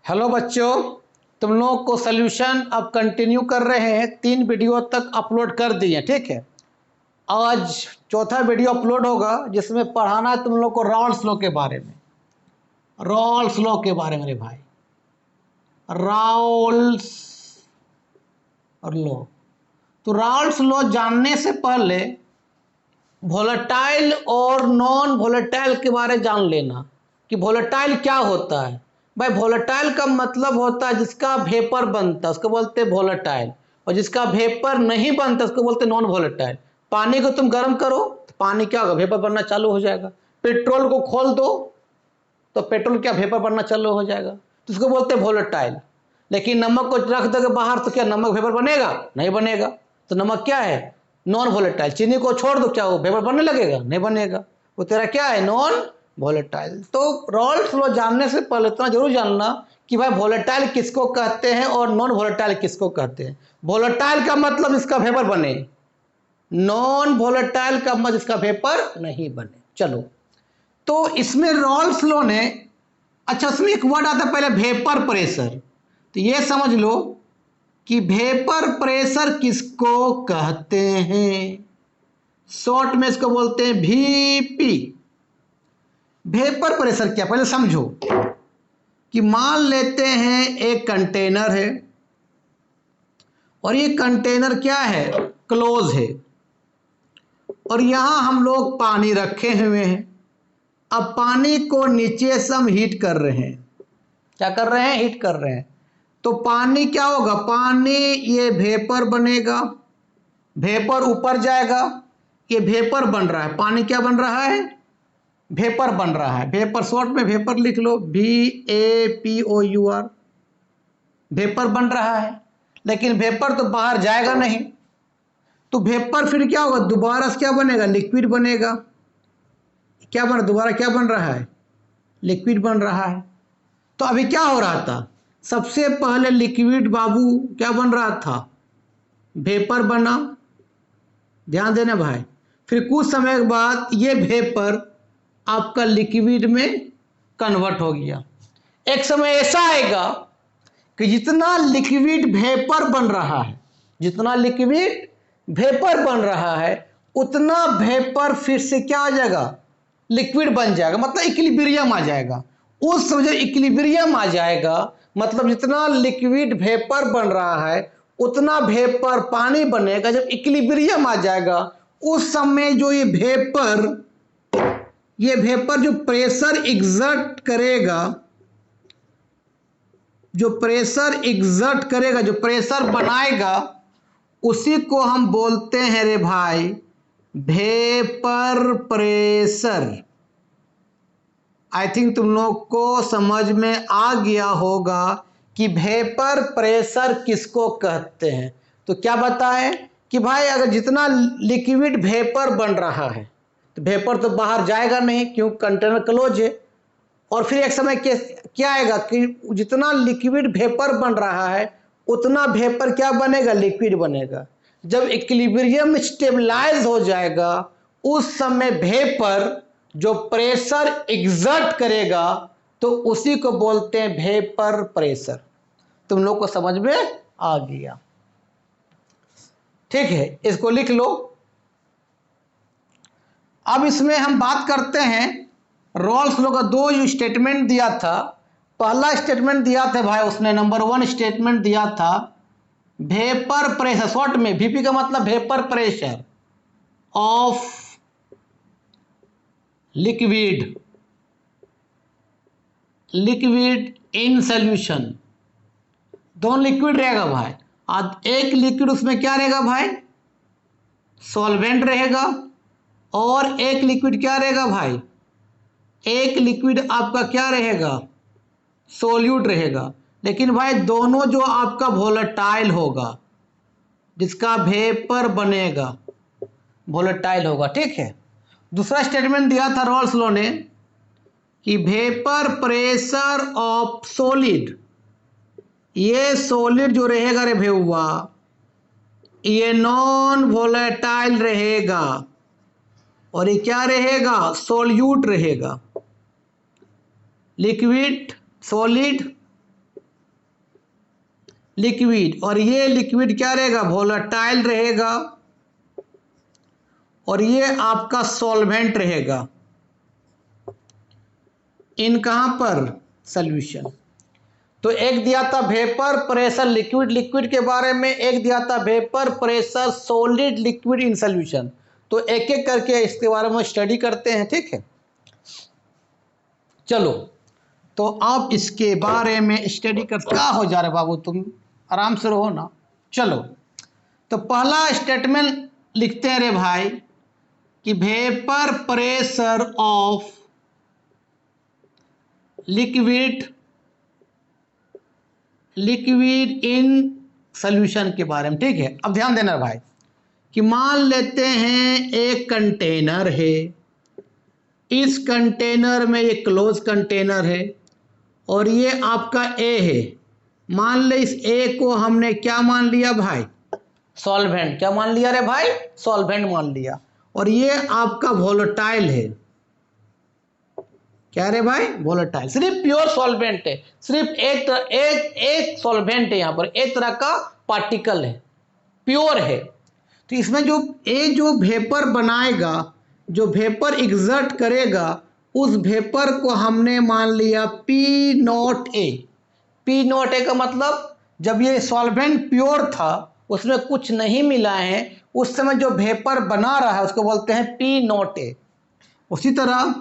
Hello बच्चों, तुम लोगों को सॉल्यूशन अब कंटिन्यू कर रहे हैं। 3 वीडियो तक अपलोड कर दिए, ठीक है। आज चौथा वीडियो अपलोड होगा जिसमें पढ़ाना है तुम लोग को राउल्स लॉ के बारे में। राउल्स लॉ के बारे में रे भाई, राउल्स लॉ। तो राउल्स लॉ जानने से पहले वोलेटाइल और नॉन वोलेटाइल के बारे जान लेना कि वोलेटाइल क्या होता है। भाई वोलेटाइल का मतलब होता है जिसका वेपर बनता है उसको बोलते हैं वोलेटाइल, और जिसका वेपर नहीं बनता उसको बोलते हैं नॉन वोलेटाइल। पानी को तुम गर्म करो तो पानी क्या होगा, वेपर बनना चालू हो जाएगा। पेट्रोल को खोल दो तो पेट्रोल क्या वेपर बनना चालू हो जाएगा, तो उसको बोलते हैं वोलेटाइल। लेकिन नमक को रख दोगे बाहर तो क्या नमक वेपर बनेगा? नहीं बनेगा। तो नमक क्या है? Non volatile. चीनी को छोड़ दो, क्या वो वेपर बनने लगेगा? नहीं बनेगा। वो तेरा क्या है? Non volatile. तो राउल्स लॉ जानने से पहले इतना जरूर जानना कि भाई वोलेटाइल किसको कहते हैं और नॉन वोलेटाइल किसको कहते हैं। वोलेटाइल का मतलब इसका वेपर बने, नॉन वोलेटाइल का मतलब इसका वेपर नहीं बने। चलो, तो इसमें राउल्स लॉ ने, अच्छा उसमें एक वर्ड आता है पहले, वेपर प्रेशर। तो ये समझ लो कि वेपर प्रेशर किसको कहते हैं। शॉर्ट में इसको बोलते हैं वीपी। वेपर प्रेशर क्या, पहले समझो कि मान लेते हैं एक कंटेनर है और ये कंटेनर क्या है? क्लोज है, और यहां हम लोग पानी रखे हुए हैं। अब पानी को नीचे से हम हीट कर रहे हैं। क्या कर रहे हैं? हीट कर रहे हैं। तो पानी क्या होगा? पानी ये वेपर बनेगा, वेपर ऊपर जाएगा, ये वेपर बन रहा है। पानी क्या बन रहा है? वेपर बन रहा है। वेपर शॉर्ट में वेपर लिख लो, VAPOUR। वेपर बन रहा है, लेकिन वेपर तो बाहर जाएगा नहीं। तो वेपर फिर क्या होगा? दोबारा से क्या बनेगा? लिक्विड बनेगा। क्या बन, दोबारा क्या बन रहा है? लिक्विड बन रहा है। तो अभी क्या हो रहा था? सबसे पहले लिक्विड बाबू क्या बन रहा था? वेपर बना। ध्यान देना भाई। फिर कुछ समय के बाद ये वेपर आपका लिक्विड में कन्वर्ट हो गया। एक समय ऐसा आएगा कि जितना लिक्विड वेपर बन रहा है, जितना लिक्विड वेपर बन रहा है, उतना वेपर फिर से क्या आ जाएगा? लिक्विड बन जाएगा। मतलब इक्विलिब्रियम आ जाएगा। उस समय जब इक्विलिब्रियम आ जाएगा, मतलब जितना लिक्विड वेपर बन रहा है उतना वेपर पानी बनेगा। जब इक्विलिब्रियम आ जाएगा उस समय जो ये वेपर जो प्रेशर एग्जर्ट करेगा, जो प्रेशर बनाएगा, उसी को हम बोलते हैं रे भाई वेपर प्रेशर। आई थिंक तुम लोग को समझ में आ गया होगा कि वेपर प्रेशर किसको कहते हैं। तो क्या बताएं कि भाई अगर जितना लिक्विड वेपर बन रहा है तो वेपर तो बाहर जाएगा नहीं, क्यों? कंटेनर क्लोज है। और फिर एक समय क्या आएगा कि जितना लिक्विड वेपर बन रहा है उतना वेपर क्या बनेगा? लिक्विड बनेगा। जब इक्विलिब्रियम स्टेबलाइज हो जाएगा उस समय वेपर जो प्रेशर एग्जर्ट करेगा तो उसी को बोलते हैं वेपर प्रेशर। तुम लोग को समझ में आ गया? ठीक है, इसको लिख लो। अब इसमें हम बात करते हैं राउल्स लॉ का। 2 स्टेटमेंट दिया था। पहला स्टेटमेंट दिया था भाई उसने, नंबर 1 स्टेटमेंट दिया था वेपर प्रेशर, शॉर्ट में VP का मतलब vapour pressure of liquid in solution. दोनों लिक्विड रहेगा भाई। आज एक लिक्विड उसमें क्या रहेगा भाई? सॉल्वेंट रहेगा, और एक लिक्विड क्या रहेगा भाई? एक लिक्विड आपका क्या रहेगा? सोल्यूट रहेगा। लेकिन भाई दोनों जो आपका वोलेटाइल होगा, जिसका वेपर बनेगा वोलेटाइल होगा, ठीक है। दूसरा स्टेटमेंट दिया था राउल्स लॉ ने कि वेपर प्रेशर ऑफ सॉलिड, ये सॉलिड जो रहेगा रे भैया ये नॉन वोलेटाइल रहेगा, और ये क्या रहेगा? सोल्यूट रहेगा। लिक्विड, सॉलिड लिक्विड, और ये लिक्विड क्या रहेगा, वोलेटाइल रहेगा, और ये आपका सॉल्वेंट रहेगा इन कहां पर, सॉल्यूशन। तो एक दिया था वेपर, प्रेशर, लिक्विड, लिक्विड के बारे में, एक दिया था vapour, pressure, solid, liquid in solution. तो एक एक करके इसके बारे में स्टडी करते हैं, ठीक है। चलो, तो आप इसके बारे में स्टडी कर, क्या हो जा रहा है बाबू, तुम आराम से रहो ना। चलो, तो पहला स्टेटमेंट लिखते हैं रे भाई कि vapour pressure of liquid in solution के बारे में, ठीक है। अब ध्यान देना भाई कि मान लेते हैं एक कंटेनर है, इस कंटेनर में ये क्लोज कंटेनर है और ये आपका ए है। मान ले इस ए को हमने क्या मान लिया भाई, सॉल्वेंट। क्या मान लिया रे भाई, सॉल्वेंट मान लिया। और ये आपका वोलेटाइल है, क्या रे भाई, वोलेटाइल, सिर्फ प्योर सॉल्वेंट है, सिर्फ एक सॉल्वेंट है, यहाँ पर एक तरह का पार्टिकल है, प्योर है। तो इसमें जो वेपर बनाएगा, जो वेपर एग्जर्ट करेगा, उस वेपर को हमने मान लिया P not a. P not a का मतलब जब ये सॉल्वेंट प्योर था, उसमें कुछ नहीं मिला है, उस समय जो वेपर बना रहा है उसको बोलते हैं पी नॉट ए। उसी तरह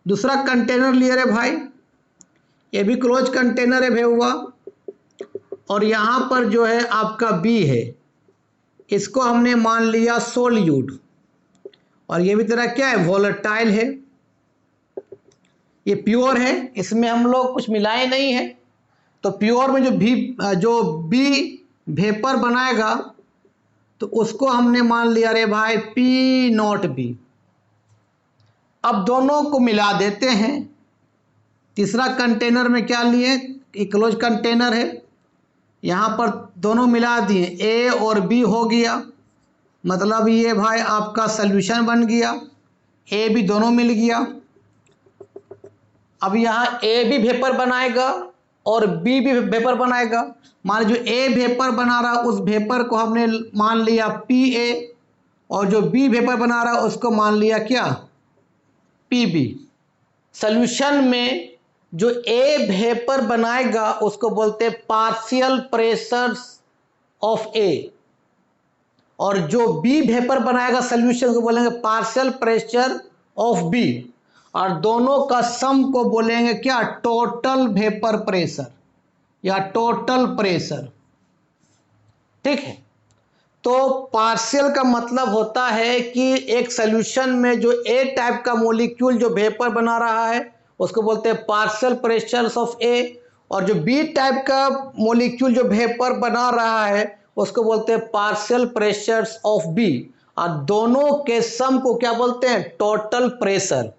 दूसरा कंटेनर लिया रे भाई, ये भी क्लोज कंटेनर है हुआ, और यहाँ पर जो है आपका बी है, इसको हमने मान लिया सोल्यूट, और ये भी तरह क्या है, वोलेटाइल है। ये प्योर है, इसमें हम लोग कुछ मिलाए नहीं है। तो प्योर में जो बी वेपर बनाएगा, तो उसको हमने मान लिया रे भाई पी नॉट बी। अब दोनों को मिला देते हैं। तीसरा कंटेनर में क्या लिए, क्लोज कंटेनर है, यहाँ पर दोनों मिला दिए, ए और बी हो गया, मतलब ये भाई आपका सॉल्यूशन बन गया, ए बी दोनों मिल गया। अब यहाँ ए भी वेपर बनाएगा और बी भी वेपर बनाएगा। मान जो ए वेपर बना रहा उस वेपर को हमने मान लिया पी ए, और जो बी वेपर बना रहा उसको मान लिया क्या, पी बी। सॉल्यूशन में जो ए वेपर बनाएगा उसको बोलते हैं पार्शियल प्रेशर ऑफ ए, और जो बी वेपर बनाएगा सॉल्यूशन को बोलेंगे पार्शियल प्रेशर ऑफ बी, और दोनों का सम को बोलेंगे क्या, टोटल वेपर प्रेशर या टोटल प्रेशर, ठीक है। तो पार्शियल का मतलब होता है कि एक सॉल्यूशन में जो ए टाइप का मॉलिक्यूल जो वेपर बना रहा है उसको बोलते हैं पार्शियल प्रेशर ऑफ ए, और जो बी टाइप का मॉलिक्यूल जो वेपर बना रहा है उसको बोलते हैं पार्शियल प्रेशर ऑफ बी, और दोनों के सम को क्या बोलते हैं, टोटल प्रेशर।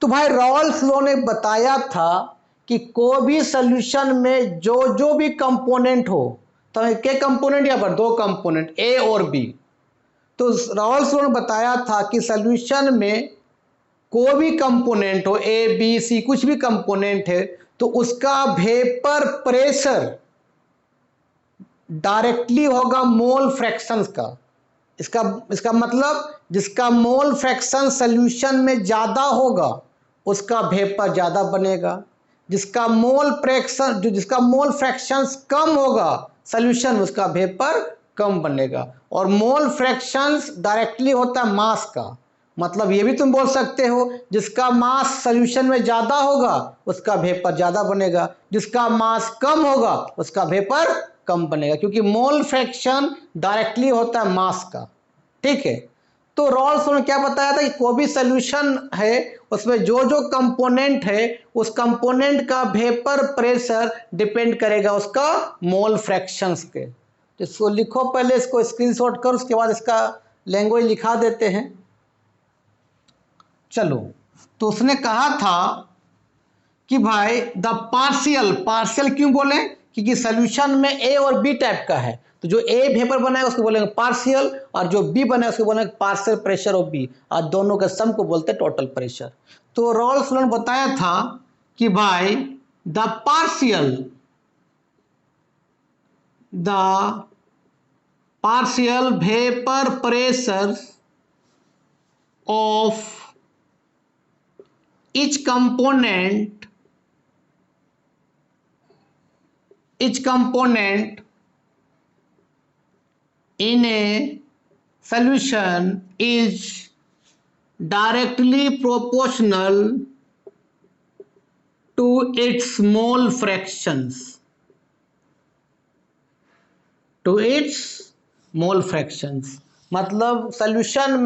तो भाई रॉल्स लॉ ने बताया था कि कोई भी सॉल्यूशन में जो भी कंपोनेंट हो, तो क्या कंपोनेंट, यहाँ पर दो कंपोनेंट ए और बी। तो रॉल्स लॉ ने बताया था कि सॉल्यूशन में कोई भी कंपोनेंट हो, ए बी सी कुछ भी कंपोनेंट है, तो उसका वेपर प्रेशर डायरेक्टली होगा मोल फ्रैक्शंस का। इसका मतलब जिसका मोल फ्रैक्शन सॉल्यूशन में ज़्यादा होगा उसका वेपर ज़्यादा बनेगा, जिसका मोल फ्रैक्शंस कम होगा सॉल्यूशन में उसका वेपर कम बनेगा। और मोल फ्रैक्शंस डायरेक्टली होता है मास का, मतलब ये भी तुम बोल सकते हो जिसका मास सॉल्यूशन में ज़्यादा होगा उसका वेपर ज़्यादा बनेगा, जिसका मास कम होगा उसका वेपर कम बनेगा, क्योंकि मोल फ्रैक्शन डायरेक्टली होता है मास का, ठीक है। तो रॉल्स ने क्या बताया था कि कोई भी सॉल्यूशन है उसमें जो कंपोनेंट है उस कंपोनेंट का वेपर प्रेशर डिपेंड करेगा उसका मोल फ्रैक्शंस के। तो इसको लिखो, पहले इसको स्क्रीनशॉट कर, उसके बाद इसका लैंग्वेज लिखा देते हैं। चलो, तो उसने कहा था कि भाई द पार्शियल क्यों बोले, क्योंकि सॉल्यूशन में ए और बी टाइप का है, तो जो ए वेपर बनाएगा उसको बोलेंगे पार्शियल, और जो बी बनाएगा उसको बोलेंगे पार्शियल प्रेशर ऑफ बी, और दोनों के सम को बोलते हैं टोटल प्रेशर। तो रॉल्स ने बताया था कि भाई the the partial vapour pressure of each component in a solution is directly proportional to its mole fractions. मतलब सॉल्यूशन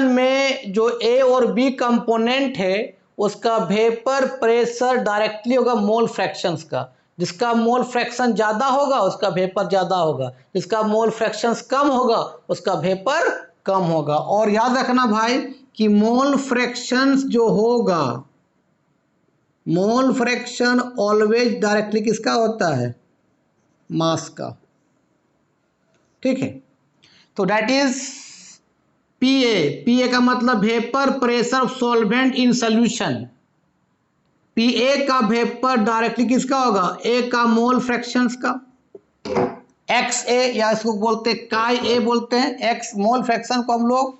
में जो ए और बी कंपोनेंट है उसका वेपर प्रेशर डायरेक्टली होगा मोल फ्रैक्शंस का। जिसका मोल फ्रैक्शन ज़्यादा होगा उसका वेपर ज़्यादा होगा, जिसका मोल फ्रैक्शंस कम होगा उसका वेपर कम होगा। और याद रखना भाई कि मोल फ्रैक्शंस जो होगा, मोल फ्रैक्शन ऑलवेज डायरेक्टली किसका होता है? मास का। ठीक है, तो दैट इज पीए का मतलब vapour pressure solvent in solution. PA का वेपर डायरेक्टली किसका होगा? ए का मोल फ्रैक्शंस का, एक्स ए, या इसको बोलते हैं काय ए बोलते हैं। एक्स मोल फ्रैक्शन को हम लोग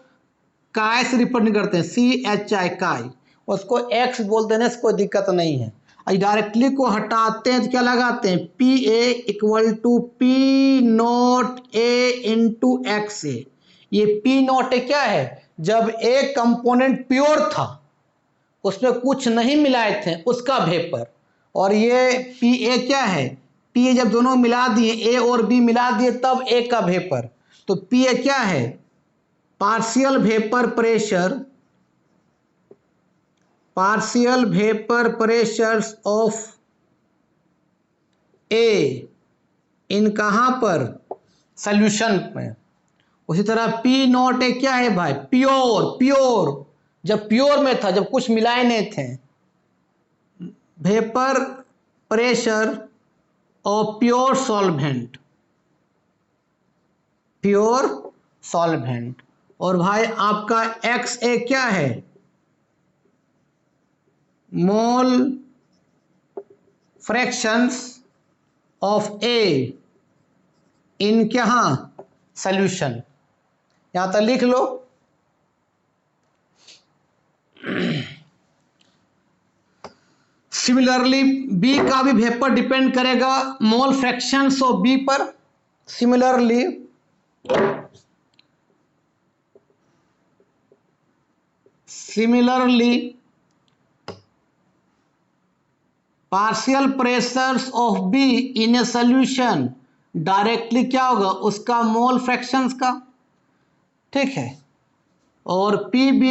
काय से रिप्रेजेंट करते हैं, CHI काय, उसको एक्स बोल देने से कोई दिक्कत नहीं है। डायरेक्टली को हटाते हैं तो क्या लगाते हैं? PA equal to P0A into XA। ये P0 क्या है? जब एक कंपोनेंट प्योर था, उसमें कुछ नहीं मिलाए थे, उसका वेपर। और ये PA क्या है? PA जब दोनों मिला दिए, ए और बी मिला दिए, तब ए का वेपर। तो PA क्या है? पार्शियल वेपर प्रेशर्स ऑफ ए इन कहाँ पर? सॉल्यूशन में। उसी तरह P0 क्या है भाई? प्योर, जब प्योर में था, जब कुछ मिलाए नहीं थे। Vapour pressure of pure solvent. और भाई आपका XA क्या है? मोल फ्रैक्शंस ऑफ ए इन क्या? सॉल्यूशन। यहां तक लिख लो। सिमिलरली बी का भी वेपर डिपेंड करेगा मोल फ्रैक्शंस ऑफ बी पर। Similarly partial pressures of be in A solution directly क्या होगा? उसका मोल फ्रैक्शंस का। ठीक है, और PB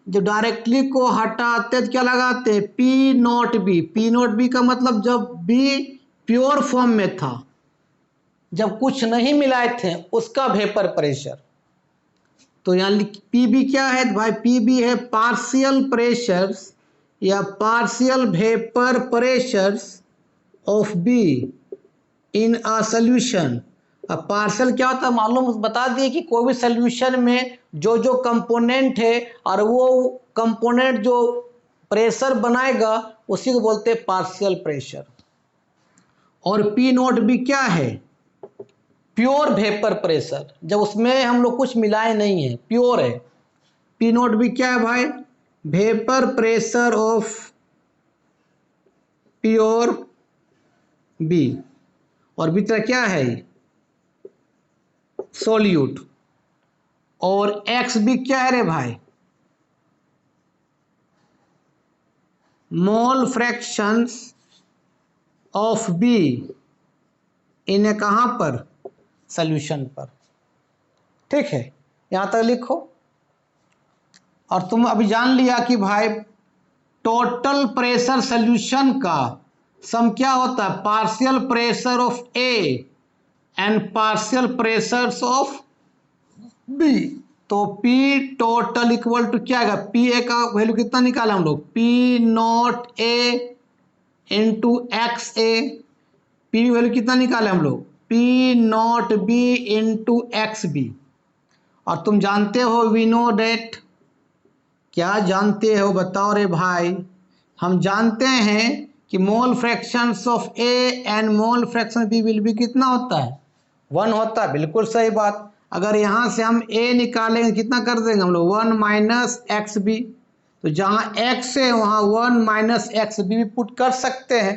जो डायरेक्टली को हटाते तो क्या लगाते हैं? P0B का मतलब जब B प्योर फॉर्म में था, जब कुछ नहीं मिलाए थे, उसका वेपर प्रेशर। तो यहाँ PB क्या है भाई? PB है पार्शियल प्रेशर्स या partial vapour pressures of B in a solution. अब पार्शियल क्या होता है मालूम बता दिए कि कोई भी सॉल्यूशन में जो कंपोनेंट है और वो कंपोनेंट जो प्रेशर बनाएगा उसी को बोलते हैं पार्शियल प्रेशर। और P0B क्या है? प्योर वेपर प्रेशर, जब उसमें हम लोग कुछ मिलाए नहीं है, प्योर है। P0B क्या है भाई? Vapour pressure of pure B. और बी तरह क्या है? सोल्यूट। और XB क्या है रे भाई? मोल फ्रैक्शंस ऑफ बी इन्हें कहां पर? सॉल्यूशन पर। ठीक है, यहां तक लिखो। और तुम अभी जान लिया कि भाई टोटल प्रेशर सॉल्यूशन का सम क्या होता है? Partial pressure of A and partial pressures of B. तो P टोटल इक्वल टू क्या आएगा? PA का वैल्यू कितना निकाला हम लोग? P0A into XA। P value कितना निकाले हम लोग? P0B into XB। और तुम जानते हो वी नो डेट, क्या जानते हो बताओ रे भाई? हम जानते हैं कि mole fractions of A and mole fraction B will be कितना होता है 1 होता है। बिल्कुल सही बात। अगर यहाँ से हम ए निकालेंगे कितना कर देंगे हम लोग 1 माइनस एक्स बी, तो जहाँ x है वहाँ 1 माइनस एक्स बी भी पुट कर सकते हैं,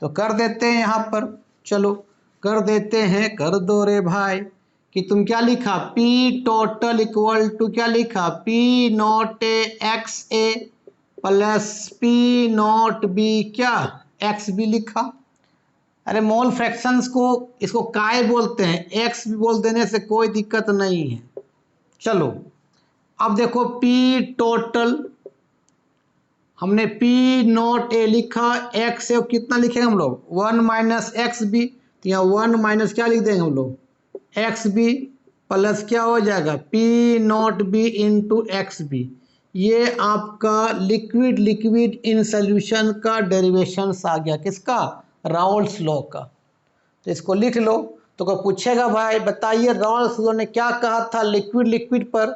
तो कर देते हैं यहाँ पर। चलो कर देते हैं, कर दो रे भाई। कि तुम क्या लिखा P टोटल इक्वल टू क्या लिखा P not a x A plus P naught B क्या एक्स बी लिखा। अरे मोल फ्रैक्शंस को इसको काय बोलते हैं, एक्स भी बोल देने से कोई दिक्कत नहीं है। चलो अब देखो P टोटल, हमने P नॉट ए लिखा, एक्स है कितना लिखेंगे हम लोग 1 माइनस एक्स बी, तो यहाँ 1 माइनस क्या लिख देंगे हम लोग एक्स बी प्लस क्या हो जाएगा P naught B into X B. ये आपका लिक्विड इन सोल्यूशन का डेरिवेशन आ गया, किसका राउल्स लॉ का। तो इसको लिख लो। तो कोई पूछेगा भाई बताइए राउल्स लॉ ने क्या कहा था लिक्विड पर,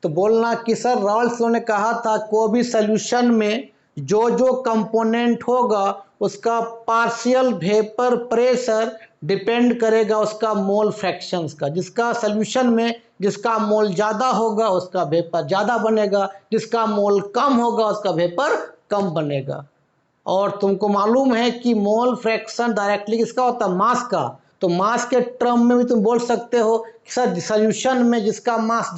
तो बोलना कि सर राउल्स लॉ ने कहा था कोई भी सोल्यूशन में जो कंपोनेंट होगा उसका पार्शियल वेपर प्रेशर डिपेंड करेगा उसका मोल फ्रैक्शंस का। जिसका सोल्यूशन में जिसका मोल ज़्यादा होगा उसका वेपर ज़्यादा बनेगा, जिसका मोल कम होगा उसका वेपर कम बनेगा। और तुमको मालूम है कि मोल फ्रैक्शन डायरेक्टली किसका होता है मास का, तो मास के टर्म में भी तुम बोल सकते हो कि सर सोल्यूशन में जिसका मास